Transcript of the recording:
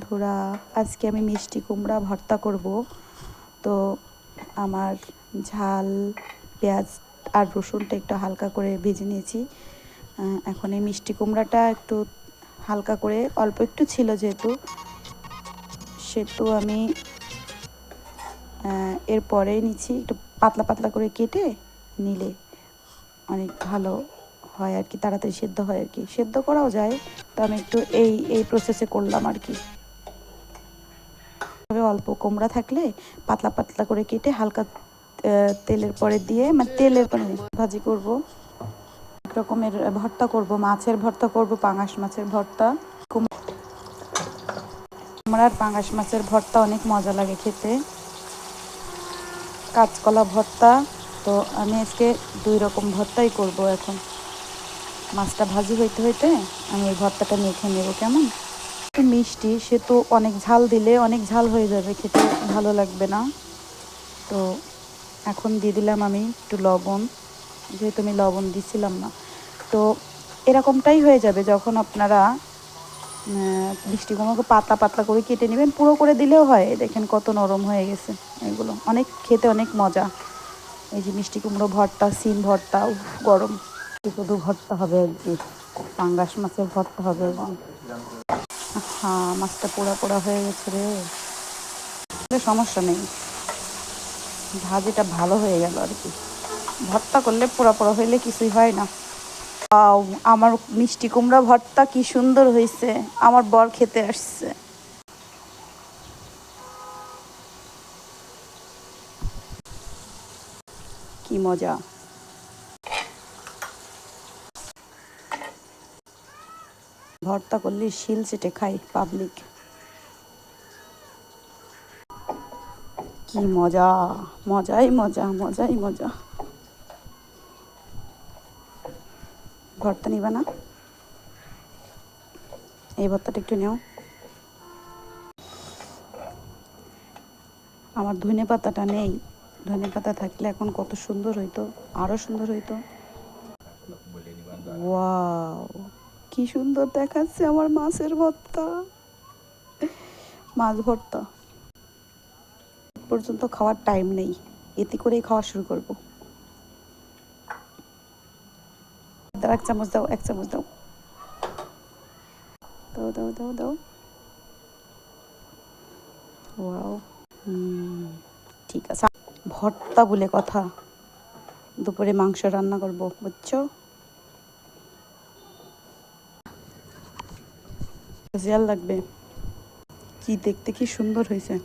বন্ধুরা, আজকে আমি মিষ্টি কুমড়া ভর্তা করব। তো আমার ঝাল পেঁয়াজ আর রসুনটা একটু হালকা করে ভেজে নিয়েছি। এখন এই মিষ্টি কুমড়াটা একটু হালকা করে, অল্প একটু ছিল যেহেতু, সেহেতু আমি এরপরেই নিচ্ছি। একটু পাতলা পাতলা করে কেটে নিলে অনেক ভালো হয় আর কি, তাড়াতাড়ি সেদ্ধ হয় আর কি, সেদ্ধ করাও যায়। তো আমি একটু এই প্রসেসে করলাম আর কি। তবে অল্প কুমড়া থাকলে পাতলা পাতলা করে কেটে হালকা তেলের পরে দিয়ে, মানে তেলের পরে ভাজি করব। এক রকমের ভর্তা করব, মাছের ভর্তা করব, পাঙাশ মাছের ভর্তা। কুমড়ার পাঙাশ মাছের ভর্তা অনেক মজা লাগে খেতে। কাঁচকলা ভর্তা। তো আমি আজকে 2 রকম ভর্তাই করব। এখন মাছটা ভাজি হইতে হইতে আমি এই ভর্তাটা মেখে নেব। কেমন মিষ্টি, সে তো অনেক ঝাল দিলে অনেক ঝাল হয়ে যাবে, খেতে ভালো লাগবে না। তো এখন দিয়ে দিলাম আমি একটু লবণ, যেহেতু আমি লবণ দিছিলাম না। তো এরকমটাই হয়ে যাবে যখন আপনারা মিষ্টি কুমড়োকে পাতলা পাতলা করে কেটে নেবেন। পুরো করে দিলেও হয়, দেখেন কত নরম হয়ে গেছে। এগুলো অনেক খেতে অনেক মজা। এই যে মিষ্টি কুমড়ো ভর্তা, সিম ভর্তা, গরম শুধু ভর্তা হবে আর কি, পাঙ্গাস মাছের ভর্তা হবে। হ্যাঁ, মাছটা পোড়া পোড়া হয়ে গেছে রে, সমস্যা নেই, ভাজিটা ভালো হয়ে গেল আর কি। ভর্তা করলে পোড়া পোড়া হইলে কিছুই হয় না। আমার মিষ্টি কুমড়া ভর্তা কি সুন্দর হয়েছে, আমার বর খেতে আসছে। কি মজা! ভর্তা করলে শিল চেটে খাই পাবলিক। কি মজা! মজাই মজা, মজাই মজা। ভর্তা নিবা না? এই ভর্তাটা একটু নেও। আমার ধনে পাতাটা নেই, ধনে পাতা থাকলে এখন কত সুন্দর হইতো, আরো সুন্দর হইতো। ওয়াও, কি সুন্দর দেখাচ্ছে আমার মাছের ভর্তা। মাছ ভর্তা পর্যন্ত খাওয়ার টাইম নেই, এতে করেই খাওয়া শুরু করব। দাও, 1 চামচ দাও, 1 চামচ দাও, দাও দাও দাও দাও। ওয়াও। ঠিক আছে, ভর্তা বলে কথা, দুপুরে মাংস রান্না করব, বুঝছো? জিয়াল লাগবে। কি দেখতে কি সুন্দর হয়েছে।